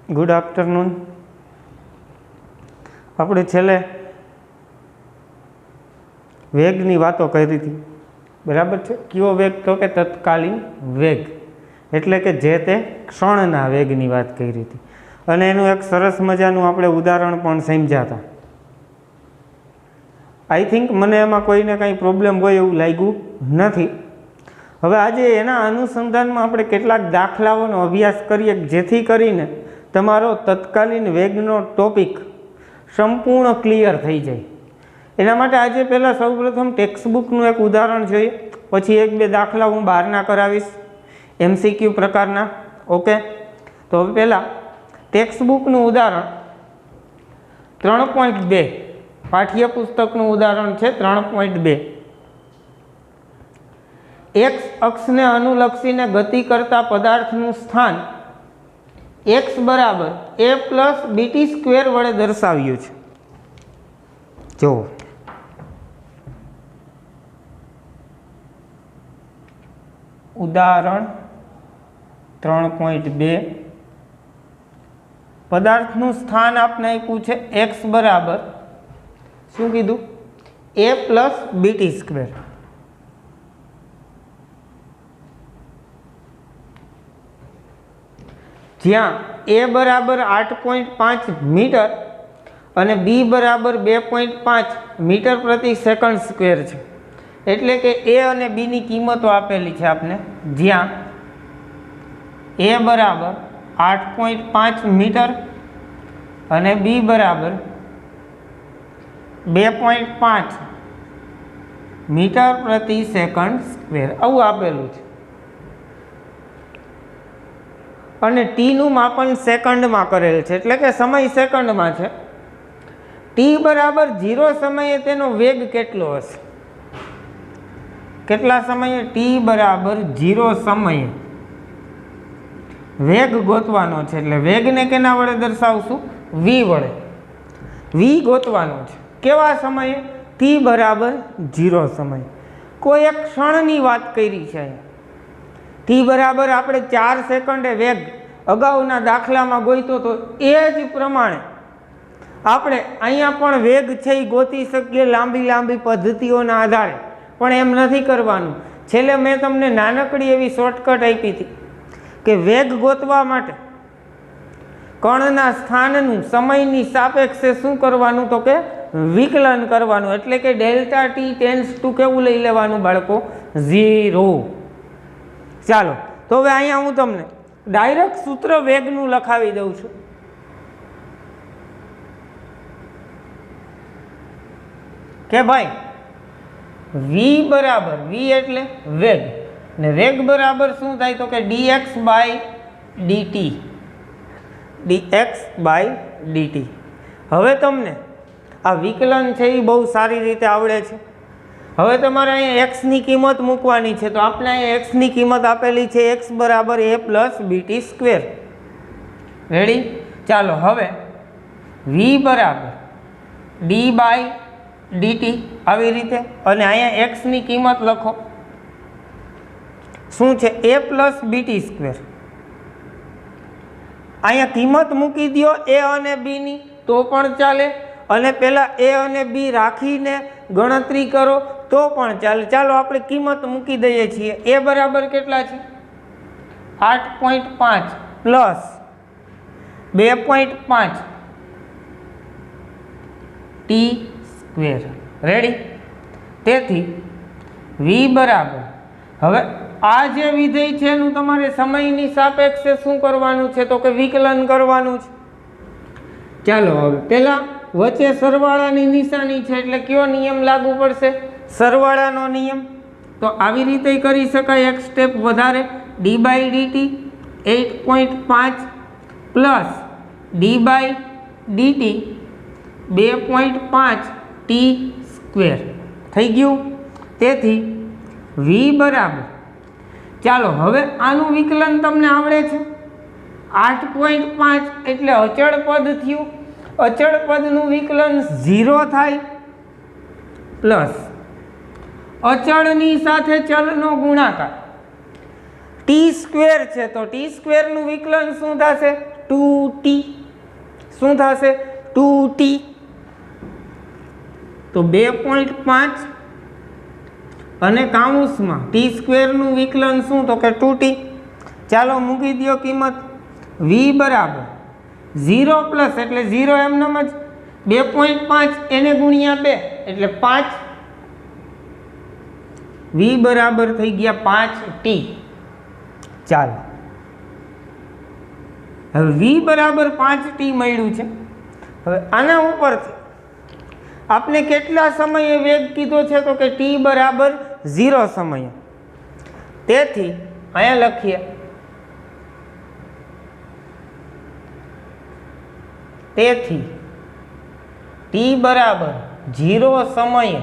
Good afternoon. આપણે છેલ્લે વેગની વાતો કરી હતી, બરાબર છે. કયો વેગ? તો કે તત્કાલીન વેગ, એટલે કે જે તે ક્ષણના વેગની વાત કરી હતી. અને એનું એક સરસ મજાનું આપણે ઉદાહરણ પણ સમજ્યા હતા. આઈ થિંક મને એમાં કોઈને કાંઈ પ્રોબ્લેમ હોય એવું લાગ્યું નથી. હવે આજે એના અનુસંધાનમાં આપણે કેટલાક દાખલાઓનો અભ્યાસ કરીએ, જેથી કરીને તમારો તત્કાલીન વેગનો ટોપિક સંપૂર્ણ ક્લિયર થઈ જાય. એના માટે આજે પહેલાં સૌપ્રથમ ટેક્સ્ટબુકનું એક ઉદાહરણ જોઈએ, પછી એક બે દાખલા હું બહારના કરાવીશ, MCQ પ્રકારના. ઓકે, તો હવે પહેલાં ટેક્સ્ટબુકનું ઉદાહરણ 3.2 પાઠ્યપુસ્તકનું ઉદાહરણ છે 3.2. એક્સ અક્ષને અનુલક્ષીને ગતિ કરતા પદાર્થનું સ્થાન x બરાબર a પ્લસ બીટી સ્ક્વેર વડે દર્શાવ્યું છે. જો ઉદાહરણ 3.2, પદાર્થનું સ્થાન આપને આપ્યું છે x બરાબર શું કીધું? a plus bt square. જ્યાં a બરાબર 8.5 મીટર અને b બરાબર 2.5 મીટર પ્રતિ સેકન્ડ સ્ક્વેર છે. એટલે કે a અને b ની કિંમતો આપેલી છે આપને. જ્યાં a બરાબર 8.5 મીટર અને b બરાબર 2.5 મીટર પ્રતિ સેકન્ડ સ્ક્વેર આવું આપેલું છે. અને ટી નું માપન સેકન્ડમાં કરેલ છે, એટલે કે સમય સેકન્ડમાં છે. ટી બરાબર 0 સમયે તેનો વેગ કેટલો હશે? કેટલા સમયે? ટી બરાબર 0 સમયે વેગ ગોતવાનો છે. એટલે વેગને કેના વડે દર્શાવશું? v વડે. v ગોતવાનો છે. કેવા સમયે? ટી બરાબર 0 સમય. કોઈ એક ક્ષણની વાત કરી છે. ટી બરાબર આપણે 4 સેકન્ડે વેગ અગાઉના દાખલામાં ગોઈતો તો એ જ પ્રમાણે આપણે અહીંયા પણ વેગ છે એ ગોતી શકીએ લાંબી લાંબી પદ્ધતિઓના આધારે. પણ એમ નથી કરવાનું. છેલ્લે મેં તમને નાનકડી એવી શોર્ટકટ આપી હતી કે વેગ ગોતવા માટે કણના સ્થાનનું સમયની સાપેક્ષે શું કરવાનું? તો કે વિકલન કરવાનું. એટલે કે ડેલ્ટા ટી ટેન્સ ટુ કેવું લઈ લેવાનું બાળકો? 0. ચાલો, તો હવે અહીંયા હું તમને ડાયરેક્ટ સૂત્ર વેગનું લખાવી દઉં છું. કે ભાઈ v બરાબર, v એટલે વેગ, ને વેગ બરાબર શું થાય? તો કે dx by dt. dx by dt. હવે તમને આ વિકલન છે એ બહુ સારી રીતે આવડે છે. હવે તમારે અહીંયા એક્સની કિંમત મૂકવાની છે. તો આપણે અહીંયા એક્સની કિંમત આપેલી છે x બરાબર a plus bt square. Ready? ચાલો, હવે v બરાબર d બાય dt આવી રીતે. અને અહીંયા એક્સની કિંમત લખો. શું છે? a plus bt square. અહીંયા કિંમત મૂકી દો a અને b ની તો પણ ચાલે, અને પેલા a અને b રાખીને ગણતરી કરો તો પણ ચાલે. ચાલો આપણે કિંમત મૂકી દઈએ છીએ. a બરાબર કેટલા છે? 8.5 પ્લસ 2.5 ટી સ્ક્વેર. રેડી? તેથી v બરાબર, હવે આ જે વિધેય છે એનું તમારે સમયની સાપેક્ષે શું કરવાનું છે? તો કે વિકલન કરવાનું છે. ચાલો, હવે પેલા વચ્ચે સરવાળાની નિશાની છે, એટલે કયો નિયમ લાગુ પડશે? સરવાળાનો નિયમ. તો આવી રીતે કરી શકાય. એક સ્ટેપ વધારે, d by dt 8.5 plus d by dt 2.5 t square થઈ ગયું. તેથી v બરાબર, ચાલો હવે આનું વિકલન તમને આવડે છે. 8.5 એટલે અચળ પદ થયું. અચળ પદનું વિકલન 0 થાય પ્લસ અચળની સાથે ચલનો ગુણાકાર ટી સ્ક્વેર છે. તો ટી સ્ક્વેરનું વિકલન શું થશે? 2t શું થશે 2t તો 2.5 અને કાઉન્સમાં ટી સ્ક્વેરનું વિકલન શું તો કે 2t ચાલો મૂકી દો કિંમત v બરાબર 0 પ્લસ એટલે 0 એમનેમ જ 2.5 એને ગુણ્યા 2 એટલે 5 v બરાબર થઈ ગયા 5t ચાલો હવે v બરાબર 5t મળ્યું છે હવે આના ઉપરથી આપણે કેટલા સમયે વેગ કીધો છે તો કે t બરાબર 0 સમયે તેથી અહીંયા લખીએ તેથી t બરાબર 0 સમયે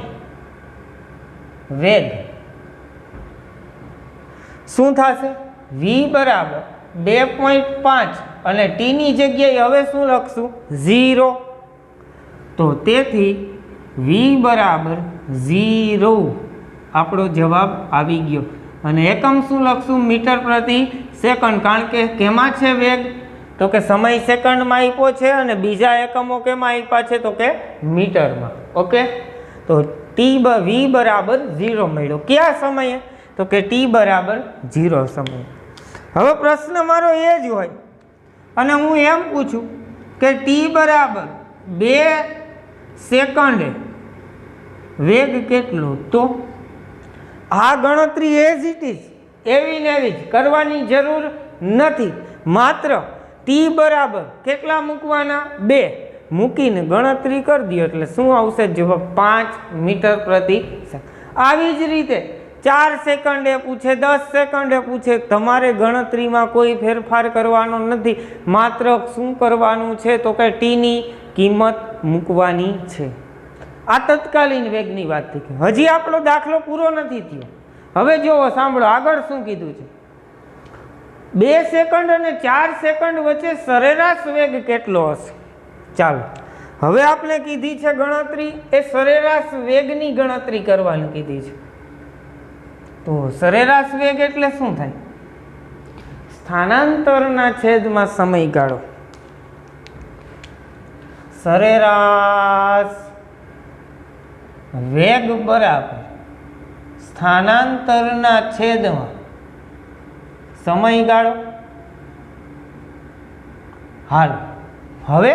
વેગ શું થશે v બરાબર 2.5 અને t ની જગ્યાએ હવે શું લખશું 0 તો તેથી v બરાબર 0 આપણો જવાબ આવી ગયો અને એકમ શું લખશું મીટર પ્રતિ સેકન્ડ કારણ કે કેમાં છે વેગ તો કે સમય સેકન્ડમાં આપ્યો છે અને બીજા એકમો કેમાં આપ્યા છે તો કે મીટરમાં ઓકે તો v બરાબર 0 મળ્યો કયા સમયે તો કે t બરાબર 0 સમયે હવે પ્રશ્ન મારો એ જ હોય અને હું એમ પૂછું કે t બરાબર 2 સેકન્ડે વેગ કેટલો તો આ ગણતરી એઝ ઇટ ઇઝ એવી ને એવી જ કરવાની જરૂર નથી માત્ર t બરાબર કેટલા મૂકવાના 2 મૂકીને ગણતરી કરી દો એટલે શું આવશે જવાબ 5 મીટર પ્રતિ સેકન્ડ આવી જ રીતે 4 સેકન્ડે પૂછે 10 સેકન્ડે પૂછે તમારે ગણતરીમાં કોઈ ફેરફાર કરવાનો નથી માત્ર શું કરવાનું છે તો કે t ની કિંમત મૂકવાની છે આ તત્કાલીન વેગની વાત થઈ હજી આપણો દાખલો પૂરો નથી થયો હવે જુઓ સાંભળો આગળ શું કીધું છે 2 સેકન્ડ અને 4 સેકન્ડ વચ્ચે સરેરાશ વેગ કેટલો હશે ચાલો હવે આપણે કીધી છે ગણતરી એ સરેરાશ વેગની ગણતરી કરવાની કીધી છે તો સરેરાશ વેગ એટલે શું થાય સ્થાનાંતરના છેદમાં સમયગાળો સરેરાશ વેગ બરાબર સ્થાનાંતરના છેદમાં સમયગાળો હાલ હવે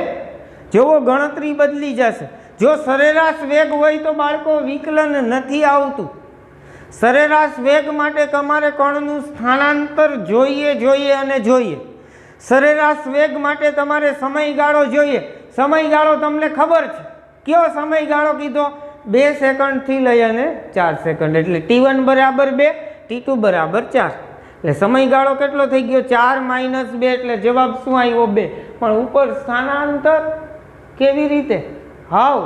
જોવો ગણતરી બદલી જશે જો સરેરાશ વેગ હોય તો બાળકો વિકલન નથી આવતું સરેરાશ વેગ માટે તમારે કણનું સ્થાનાંતર જોઈએ અને જોઈએ સરેરાશ વેગ માટે તમારે સમયગાળો જોઈએ સમયગાળો તમને ખબર છે કયો સમયગાળો કીધો 2 સેકન્ડથી લઈ અને 4 સેકન્ડ એટલે t1 બરાબર 2 t2 બરાબર 4 એટલે સમયગાળો કેટલો થઈ ગયો 4 માઇનસ 2 એટલે જવાબ શું આવ્યો 2 પણ ઉપર સ્થાનાંતર કેવી રીતે હાવ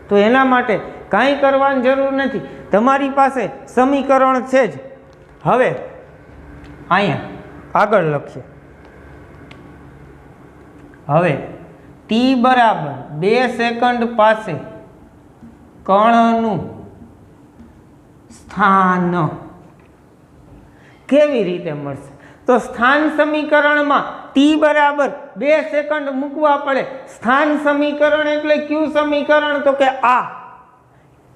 તો એના માટે કાંઈ કરવાની જરૂર નથી તમારી પાસે સમીકરણ છે જ હવે અહીંયા આગળ લખીએ હવે t બરાબર 2 સેકન્ડ પાસે કણનું સ્થાન કેવી રીતે મળશે તો સ્થાન સમીકરણમાં t બરાબર 2 સેકન્ડ મૂકવા પડે સ્થાન સમીકરણ એટલે કયું સમીકરણ તો કે આ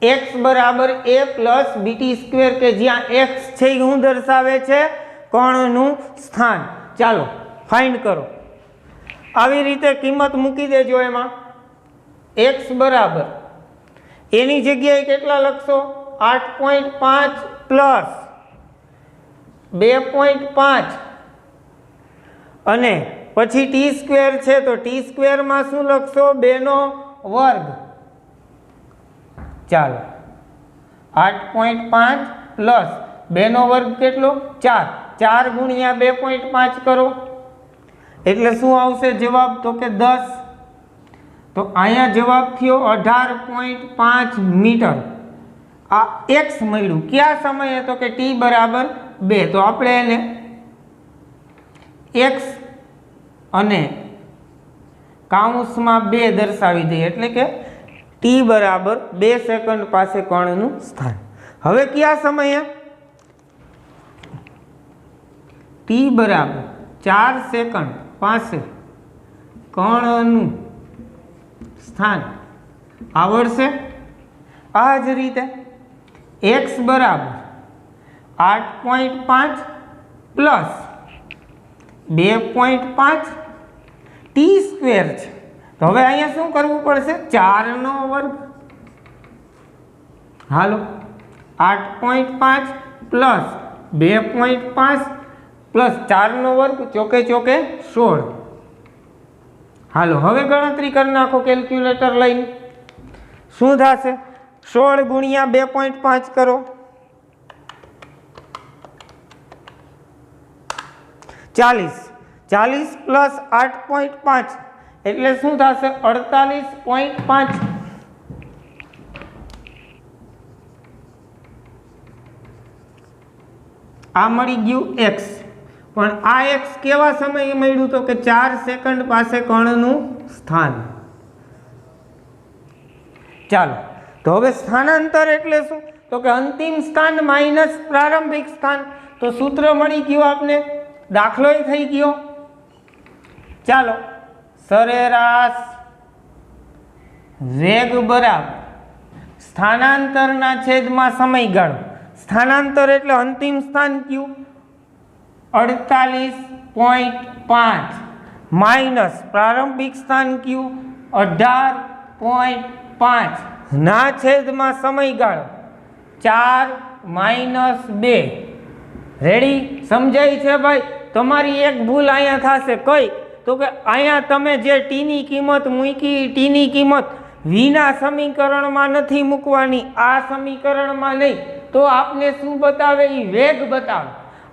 x બરાબર a પ્લસ બીટી સ્ક્વેર કે જ્યાં x છે એ શું દર્શાવે છે કણનું સ્થાન ચાલો ફાઇન્ડ કરો આવી રીતે કિંમત મૂકી દેજો એમાં x બરાબર એની જગ્યાએ કેટલા લખશો 8.5 પ્લસ 2.5 અને પછી ટી સ્ક્વેર છે તો ટી સ્ક્વેરમાં શું લખશો 2 નો વર્ગ ચાલો 8.5 પ્લસ 2 નો વર્ગ કેટલો 4 ગુણ્યા 2.5 કરો એટલે શું આવશે જવાબ તો કે 10 તો અહીંયા જવાબ થયો 18.5 મીટર આ x મળ્યું કયા સમયે તો કે t બરાબર 2 તો આપણે એને x અને કાઉન્સમાં 2 દર્શાવી દઈએ એટલે કે t બરાબર 2 સેકન્ડ પાસે કણનું સ્થાન હવે કયા સમયે t બરાબર 4 સેકન્ડ પાસે કણનું સ્થાન આવડશે। આ જ રીતે x બરાબર 8.5 પ્લસ 2.5 ટી સ્ક્વેર છે। તો હવે અહીંયા શું કરવું પડશે? 4નો વર્ગ। હાલો 8.5 પ્લસ 2.5 પ્લસ 4નો વર્ગ ચોકે ચોકે 16। હાલો હવે ગણતરી કરી નાખો કેલ્ક્યુલેટર લઈને। શું થશે? 16 ગુણ્યા 2.5 કરો, 40 પ્લસ 8.5 એટલે શું થશે? 48.5। આ મળી ગયું x, પણ આ x કેવા સમયે મળ્યું? તો કે 4 સેકન્ડ પાસે કણનું સ્થાન। ચાલો તો હવે સ્થાનાંતર એટલે શું? તો કે અંતિમ સ્થાન માઇનસ પ્રારંભિક સ્થાન। તો સૂત્ર મળી ગયું આપને, દાખલોય થઈ ગયો। ચાલો સરેરાશ વેગ બરાબર સ્થાનાંતરના છેદમાં સમયગાળો। સ્થાનાંતર એટલે અંતિમ સ્થાન કયું? 48.5 માઇનસ પ્રારંભિક સ્થાન કયું? 18.5 ના છેદમાં સમયગાળો 4 - 2। રેડી? સમજાય છે ભાઈ? તમારી એક ભૂલ અહીંયા થશે, કઈ? તો કે અહીંયા તમે જે ટીની કિંમત મૂકી, ટીની કિંમત વીના સમીકરણમાં નથી મૂકવાની, આ સમીકરણમાં નહીં। તો આપને શું બતાવે? એ વેગ બતાવે।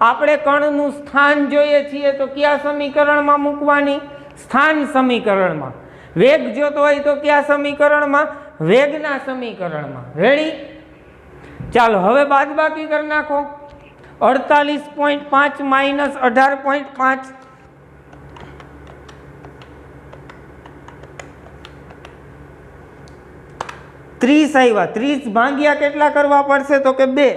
આપણે કણનું સ્થાન જોઈએ છીએ તો કયા સમીકરણમાં મૂકવાની? સ્થાન સમીકરણમાં। વેગ જોતો હોય તો કયા સમીકરણમાં? વેગના સમીકરણમાં। રેડી? ચાલો હવે બાદબાકી કરી નાખો। 48.5 માઇનસ 18.5 30 આવ્યા। 30 ભાગ્યા કેટલા કરવા પડશે? તો કે 2,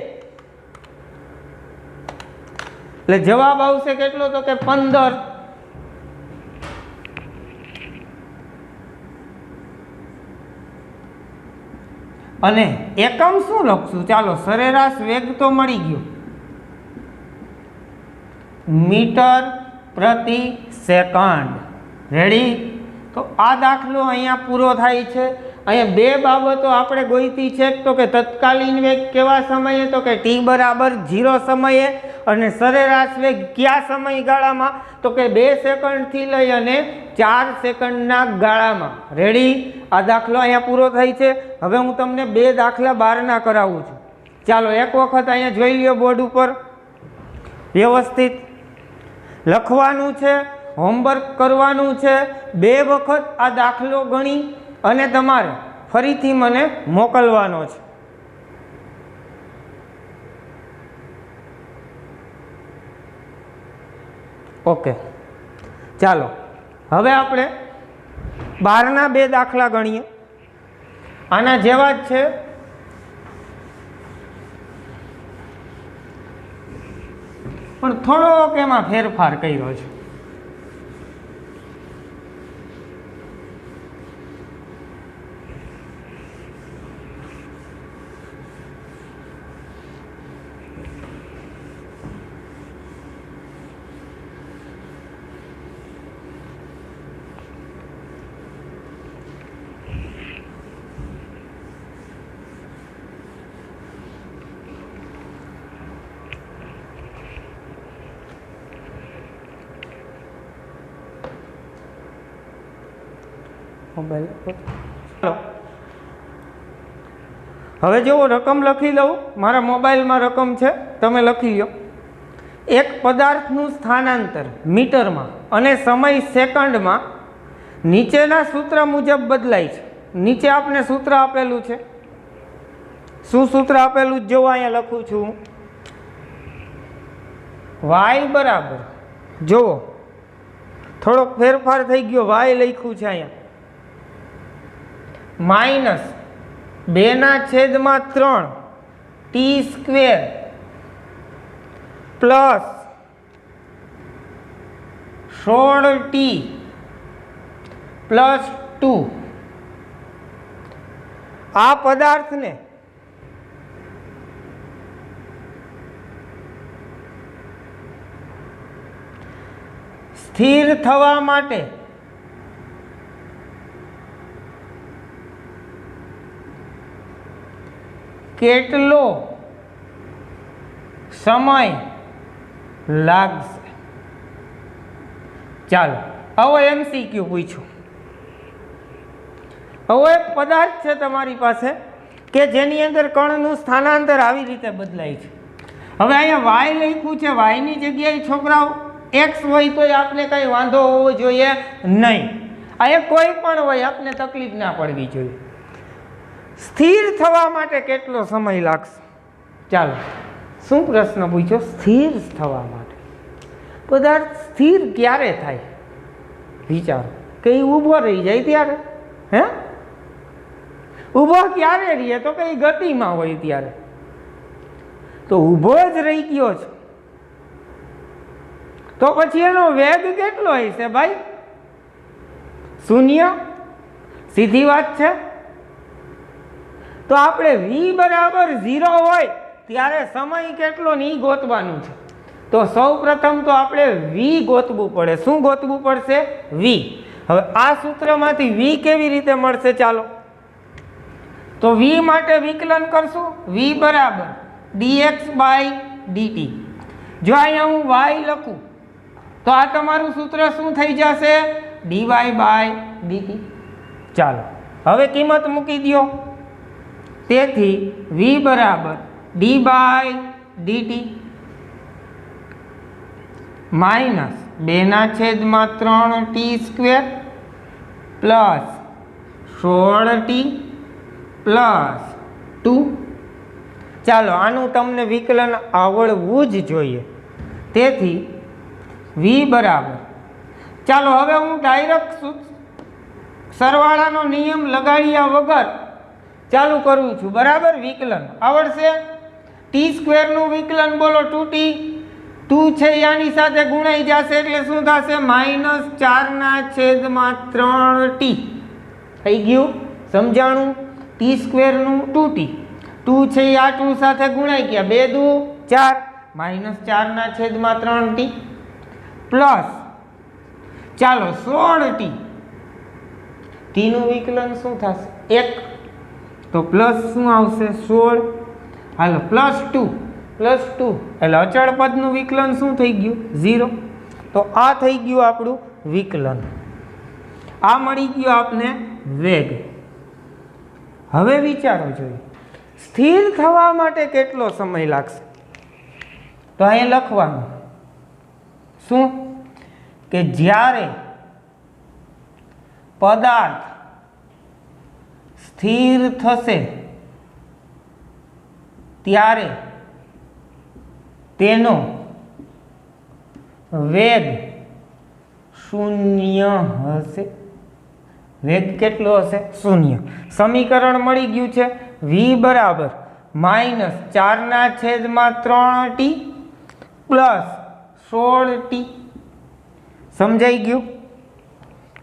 એટલે જવાબ આવશે કેટલો? તો કે 15। અને એકમ શું લખશું? ચાલો સરેરાશ વેગ તો મળી ગયો, મીટર પ્રતિ સેકન્ડ। રેડી? તો આ દાખલો અહીંયા પૂરો થાય છે। અહીંયા બે બાબતો આપણે ગોઈતી છે, તો કે તત્કાલીન વેગ કેવા સમયે? તો કે t બરાબર 0 સમયે, અને સરેરાશ વેગ કયા સમયગાળામાં? તો કે 2 સેકન્ડથી લઈ અને 4 સેકન્ડના ગાળામાં। રેડી? આ દાખલો અહીંયા પૂરો થાય છે। હવે હું તમને 2 દાખલા બહારના કરાવું છું। ચાલો એક વખત અહીંયા જોઈ લ્યો, બોર્ડ ઉપર વ્યવસ્થિત લખવાનું છે, હોમવર્ક કરવાનું છે। 2 વખત આ દાખલો ગણી અને તમારે ફરીથી મને મોકલવાનો છે। ઓકે, ચાલો હવે આપણે બહારના 2 દાખલા ગણીએ। આના જેવા જ છે, પણ થોડોક એમાં ફેરફાર કર્યો છે। ચાલો હવે જેવો રકમ લખી લઉં, મારા મોબાઈલમાં રકમ છે, તમે લખી લો। એક પદાર્થનું સ્થાનાંતર મીટરમાં અને સમય સેકન્ડમાં નીચેના સૂત્ર મુજબ બદલાય છે। નીચે આપણે સૂત્ર આપેલું છે। શું સૂત્ર આપેલું? જો અહીંયા લખું છું, y બરાબર, જુઓ થોડોક ફેરફાર થઈ ગયો, y લખ્યું છે અહીંયા, minus 2/3 T square plus 16t plus 2 આ પદાર્થને સ્થિર થવા માટે કેટલો સમય લાગશે? ચાલો હવે MCQ પૂછ્યું. હવે એક પદાર્થ છે તમારી પાસે કે જેની અંદર કણનું સ્થાનાંતર આવી રીતે બદલાય છે. હવે અહીંયા y લખ્યું છે, y ની જગ્યાએ છોકરાઓ x હોય તો આપણે કંઈ વાંધો હોવો જોઈએ નહીં. અહીંયા કોઈ પણ હોય આપણે તકલીફ ના પડવી જોઈએ. સ્થિર થવા માટે કેટલો સમય લાગશે? ચાલો શું પ્રશ્ન પૂછ્યો? સ્થિર થવા માટે. પદાર્થ સ્થિર ક્યારે થાય? વિચારો કે ઊભો રહી જાય ત્યારે. હે, ઊભો ક્યારે રહીએ? તો કઈ ગતિમાં હોય ત્યારે. તો ઊભો જ રહી ગયો છે તો પછી એનો વેગ કેટલો હશે ભાઈ? 0. સીધી વાત છે. તો આપણે v બરાબર 0 હોય ત્યારે સમય કેટલો નહીં ગોતવાનું છે. તો સૌ પ્રથમ તો આપણે v ગોતવું પડે. શું ગોતવું પડશે? v. હવે આ સૂત્રમાંથી v કેવી રીતે મળશે? ચાલો તો v માટે વિકલન કરશું. v બરાબર dx બાય dt. જો અહીંયા હું y લખું તો આ તમારું સૂત્ર શું થઈ જશે? dy by dt. ચાલો હવે કિંમત મૂકી દો. તેથી v બરાબર d બાય dt માઇનસ 2/3t² પ્લસ 16t પ્લસ 2. ચાલો આનું તમને વિકલન આવડવું જ જોઈએ. તેથી v બરાબર, ચાલો હવે હું ડાયરેક્ટ સરવાળાનો નિયમ લગાડ્યા વગર ચાલુ કરું છું. બરાબર, વિકલન આવડશે. t² નું વિકલન બોલો. 2t 2 છે આની સાથે ગુણાઈ જશે એટલે શું થશે? -4/3t. થઈ ગયું? સમજાણું? t² નું 2t 2 છે આ 2 સાથે ગુણાઈ ગયા. 2 દુ 4 -4/3t પ્લસ ચાલો 16t. t નું વિકલન શું થશે? 1. તો પ્લસ શું આવશે? 16. હાલો પ્લસ 2 એટલે અચળ પદનું વિકલન શું થઈ ગયું? 0. તો આ થઈ ગયું આપણું વિકલન. આ મળી ગયું આપને વેગ. હવે વિચારો જોઈએ સ્થિર થવા માટે કેટલો સમય લાગશે? તો અહીંયા લખવાનું શું કે જ્યારે પદાર્થ સ્થિર થશે ત્યારે તેનો વેગ 0 હશે. વેગ કેટલો હશે? 0. સમીકરણ મળી ગયું છે. v બરાબર -4/3t પ્લસ 16t. સમજાઈ ગયું?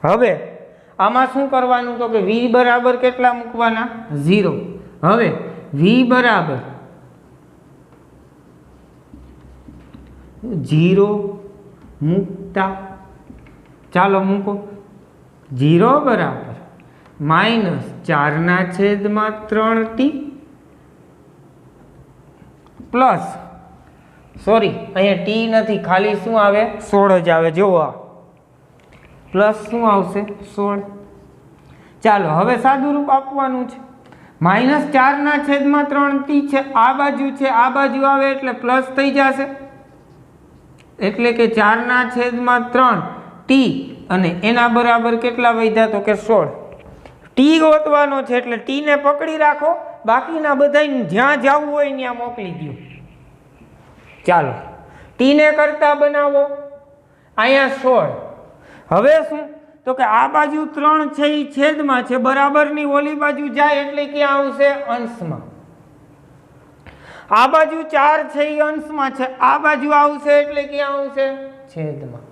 હવે આમાં શું કરવાનું? તો કે v બરાબર કેટલા મૂકવાના? 0. હવે v બરાબર 0 મૂકતા ચાલો મૂકો. 0 બરાબર -4/3t પ્લસ, સોરી અહીંયા t નથી, ખાલી શું આવે? 16 જ આવે. જુઓ પ્લસ શું આવશે? 16. ચાલો હવે સાદું રૂપ આપવાનું છે. -4/3t છે, આ બાજુ છે, આ બાજુ આવે એટલે પ્લસ થઈ જશે. એટલે કે 4/3t અને એના બરાબર કેટલા વધ્યા? તો કે 16. t ગોતવાનો છે એટલે t ને પકડી રાખો, બાકીના બધાને જ્યાં જવું હોય ત્યાં મોકલી દો. ચાલો t ને કરતા બનાવો. અહીંયા 16. હવે શું? તો કે આ બાજુ 3 છે એ છેદમાં છે, બરાબરની ઓલી બાજુ જાય એટલે ક્યાં આવશે? અંશમાં. આ બાજુ 4 છે એ અંશમાં છે, આ બાજુ આવશે એટલે ક્યાં આવશે? છેદમાં.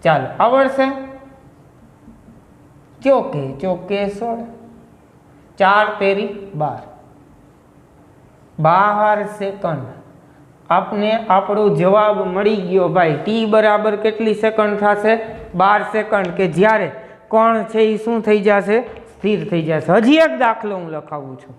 ચાલો આવડશે? ચોકે ચોકે 16, 4 તેરી 12, 12 સેકન્ડ. આપને આપણો જવાબ મળી ગયો ભાઈ. ટી બરાબર કેટલી સેકન્ડ થશે? 12 સેકન્ડ, કે જ્યારે કણ છે એ શું થઈ જશે? સ્થિર થઈ જશે. હજી એક દાખલો હું લખાવું છું.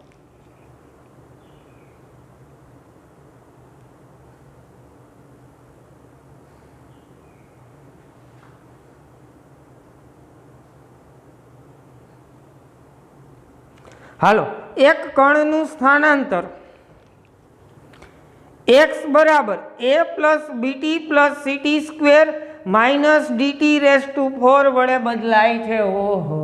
હાલો, એક કણનું સ્થાનાંતર x બરાબર a plus bt plus ct square minus dt raise to 4 વડે બદલાય છે. ઓહો,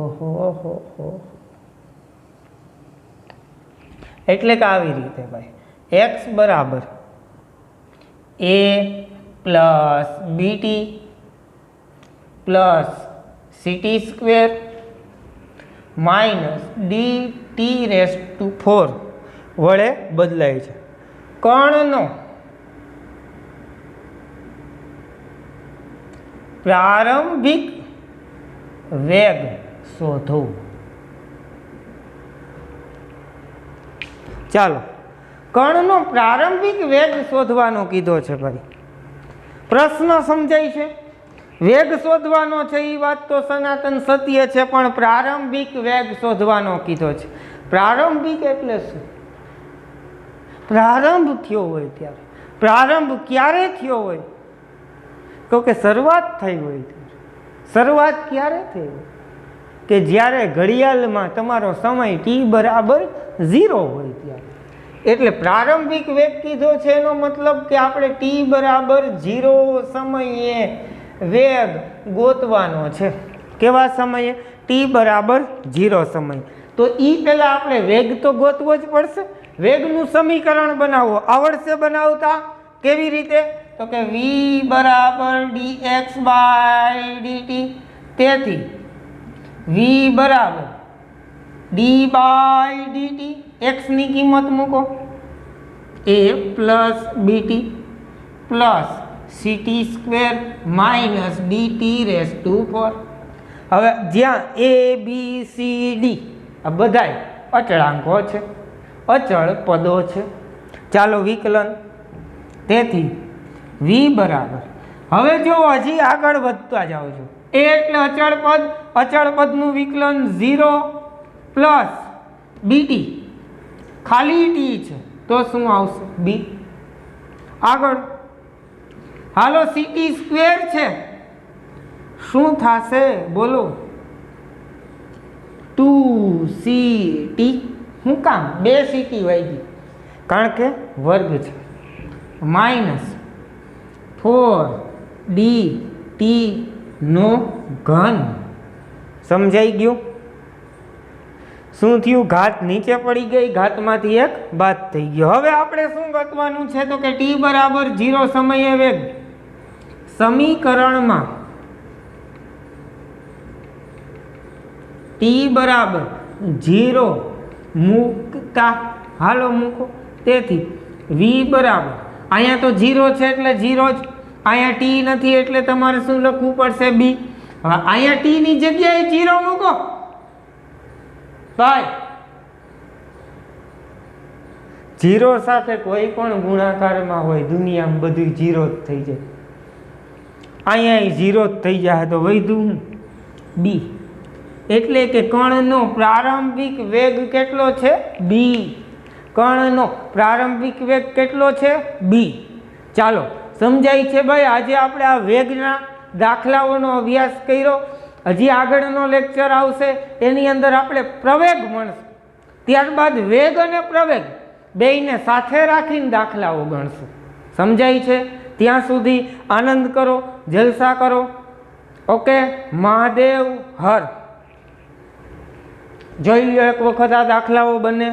એટલે કે આવી રીતે ભાઈ, x બરાબર a plus bt plus ct square minus dt raise to 4 વડે બદલાય છે. કણનો પ્રારંભિક વેગ શોધો. ચાલો, કણનો પ્રારંભિક વેગ શોધવાનો કીધો છે ભાઈ. પ્રશ્ન સમજાય છે? વેગ શોધવાનો છે એ વાત તો સનાતન સત્ય છે, પણ પ્રારંભિક વેગ શોધવાનો કીધો છે. પ્રારંભિક એટલે શું? પ્રારંભ થયો હોય ત્યારે. પ્રારંભ ક્યારે થયો હોય? તો કે શરૂઆત થઈ હોય. શરૂઆત ક્યારે થઈ હોય? કે જ્યારે ઘડિયાળમાં તમારો સમય ટી બરાબર 0 હોય ત્યારે. એટલે પ્રારંભિક વેગ કીધો છે એનો મતલબ કે આપણે ટી બરાબર 0 સમયે વેગ ગોતવાનો છે. કેવા સમયે? ટી બરાબર 0 સમય. તો એ પહેલાં આપણે વેગ તો ગોતવો જ પડશે. વેગનું સમીકરણ બનાવો. આવડશે બનાવતા? કેવી રીતે? તો કે v બરાબર dx બાય dt. તેથી v બરાબર d બાય dt. x ની કિંમત મૂકો, a plus bt plus ct square minus dt raise to 4. હવે જ્યાં a b c d આ બધાય અચળાંકો છે, અચળ પદો છે. ચાલો વિકલન. તેથી v બરાબર, હવે જો હજી આગળ વધતા જાઓ છો, a એટલે અચળ પદ, અચળ પદનું વિકલન 0 પ્લસ બીટી, ખાલી ટી છે તો શું આવશે? b. આગળ હાલો, સીટી સ્ક્વેર છે, શું થશે બોલો? 2ct. શું કામ? 2 ct વાગી, કારણ કે વર્ગ છે. માઇનસ 4dt નો ઘન. સમજાઈ ગયું? શું થયું? ઘાત નીચે પડી ગઈ, ઘાતમાંથી એક બાદ થઈ ગયો. હવે આપણે શું ગોતવાનું છે? તો કે ટી બરાબર 0 સમયે વેગ. સમીકરણમાં ટી બરાબર 0 મૂકતા, હાલો મૂકો. તેથી v બરાબર, અહીંયા તો 0 છે એટલે 0 જ, અહીંયા ટી નથી એટલે તમારે શું લખવું પડશે? b. હવે અહીંયા ટી ની જગ્યાએ 0 મૂકો ભાઈ. 0 સાથે કોઈ પણ ગુણાકારમાં હોય દુનિયામાં બધું 0 જ થઈ જાય. અહીંયા 0 જ થઈ જાય તો વધ્યું b. એટલે કે કણનો પ્રારંભિક વેગ કેટલો છે? b. કણનો પ્રારંભિક વેગ કેટલો છે? b. ચાલો, સમજાય છે ભાઈ? આજે આપણે આ વેગના દાખલાઓનો અભ્યાસ કર્યો. હજી આગળનો લેક્ચર આવશે એની અંદર આપણે પ્રવેગ મળશે, ત્યારબાદ વેગ અને પ્રવેગ બેયને સાથે રાખીને દાખલાઓ ગણશું. સમજાય છે? ત્યાં સુધી આનંદ કરો, જલસા કરો. ઓકે, મહાદેવ હર. જોઈ લો એક વખત આ દાખલાઓ બને.